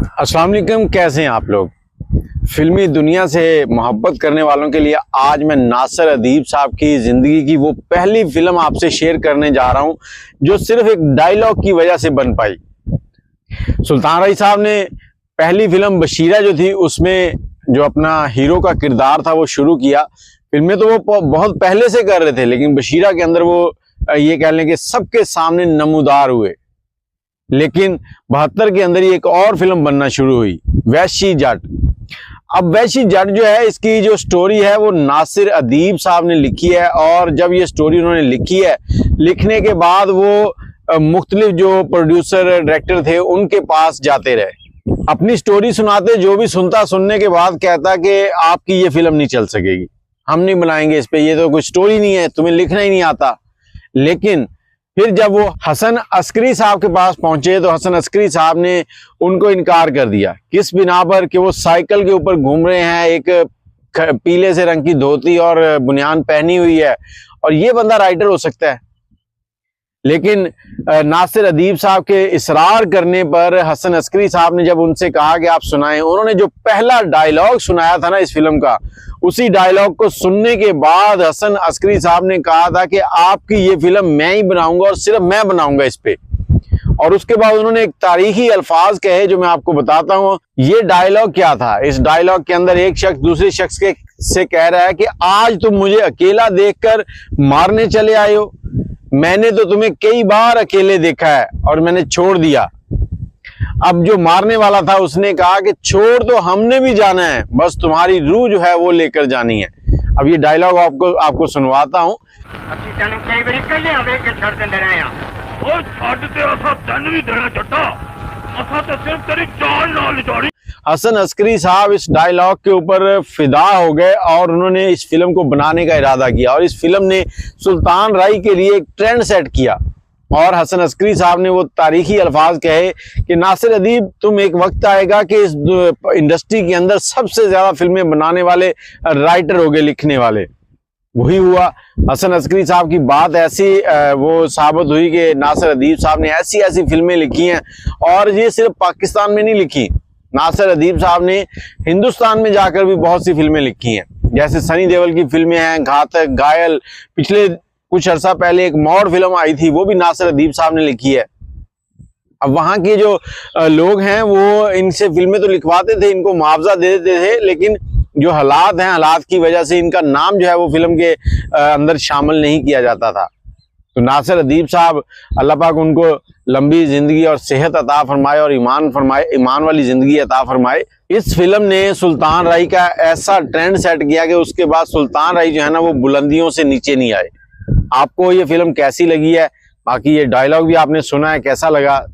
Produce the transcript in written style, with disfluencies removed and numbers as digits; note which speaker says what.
Speaker 1: अस्सलाम वालेकुम, कैसे हैं आप लोग। फिल्मी दुनिया से मोहब्बत करने वालों के लिए आज मैं नासिर अदीब साहब की ज़िंदगी की वो पहली फिल्म आपसे शेयर करने जा रहा हूं जो सिर्फ एक डायलॉग की वजह से बन पाई। सुल्तान रई साहब ने पहली फिल्म बशीरा जो थी उसमें जो अपना हीरो का किरदार था वो शुरू किया। फिल्में तो वो बहुत पहले से कर रहे थे, लेकिन बशीरा के अंदर वो ये कह लें कि सबके सामने नमूदार हुए। लेकिन 72 के अंदर ही एक और फिल्म बनना शुरू हुई, वैशी जट। अब वैशी जट जो है, इसकी जो स्टोरी है वो नासिर अदीब साहब ने लिखी है। और जब ये स्टोरी उन्होंने लिखी है, लिखने के बाद वो मुख्तलिफ जो प्रोड्यूसर डायरेक्टर थे उनके पास जाते रहे, अपनी स्टोरी सुनाते। जो भी सुनता, सुनने के बाद कहता कि आपकी ये फिल्म नहीं चल सकेगी, हम नहीं बनाएंगे इस पे, ये तो कोई स्टोरी नहीं है, तुम्हें लिखना ही नहीं आता। लेकिन फिर जब वो हसन अस्करी साहब के पास पहुंचे तो हसन अस्करी साहब ने उनको इनकार कर दिया। किस बिना पर? कि वो साइकिल के ऊपर घूम रहे हैं, एक पीले से रंग की धोती और बुनियान पहनी हुई है, और ये बंदा राइटर हो सकता है। लेकिन नासिर अदीब साहब के इसरार करने पर हसन अस्करी साहब ने जब उनसे कहा कि आप सुनाएं, उन्होंने जो पहला डायलॉग सुनाया था ना इस फिल्म का, उसी डायलॉग को सुनने के बाद हसन अस्करी साहब ने कहा था कि आपकी ये फिल्म मैं ही बनाऊंगा और सिर्फ मैं बनाऊंगा इस पे। और उसके बाद उन्होंने एक तारीखी अल्फाज कहे जो मैं आपको बताता हूँ। ये डायलॉग क्या था? इस डायलॉग के अंदर एक शख्स दूसरे शख्स से कह रहा है कि आज तुम मुझे अकेला देखकर मारने चले आए हो, मैंने तो तुम्हें कई बार अकेले देखा है और मैंने छोड़ दिया। अब जो मारने वाला था उसने कहा कि छोड़ तो हमने भी जाना है, बस तुम्हारी रूह जो है वो लेकर जानी है। अब ये डायलॉग आपको सुनवाता हूँ। हसन अस्करी साहब इस डायलॉग के ऊपर फिदा हो गए और उन्होंने इस फिल्म को बनाने का इरादा किया, और इस फिल्म ने सुल्तान रई के लिए एक ट्रेंड सेट किया। और हसन अस्करी साहब ने वो तारीखी अल्फाज कहे कि नासिर अदीब, तुम एक वक्त आएगा कि इस इंडस्ट्री के अंदर सबसे ज्यादा फिल्में बनाने वाले राइटर हो गए, लिखने वाले। वही हुआ। हसन अस्करी साहब की बात ऐसी वो साबित हुई कि नासिर अदीब साहब ने ऐसी ऐसी फिल्में लिखी हैं, और ये सिर्फ पाकिस्तान में नहीं लिखी। नासिर अदीब साहब ने हिंदुस्तान में जाकर भी बहुत सी फिल्में लिखी हैं, जैसे सनी देओल की फिल्में हैं, घातक, घायल। पिछले कुछ अर्सा पहले एक मौड़ फिल्म आई थी, वो भी नासिर अदीब साहब ने लिखी है। अब वहाँ के जो लोग हैं वो इनसे फिल्में तो लिखवाते थे, इनको मुआवजा दे देते थे, लेकिन जो हालात हैं, हालात की वजह से इनका नाम जो है वो फिल्म के अंदर शामिल नहीं किया जाता था। तो नासिर अदीब साहब, अल्लाह पाक उनको लंबी जिंदगी और सेहत अता फरमाए और ईमान वाली जिंदगी अता फरमाए। इस फिल्म ने सुल्तान रई का ऐसा ट्रेंड सेट किया कि उसके बाद सुल्तान रई जो है ना वो बुलंदियों से नीचे नहीं आए। आपको ये फिल्म कैसी लगी है? बाकी ये डायलॉग भी आपने सुना है, कैसा लगा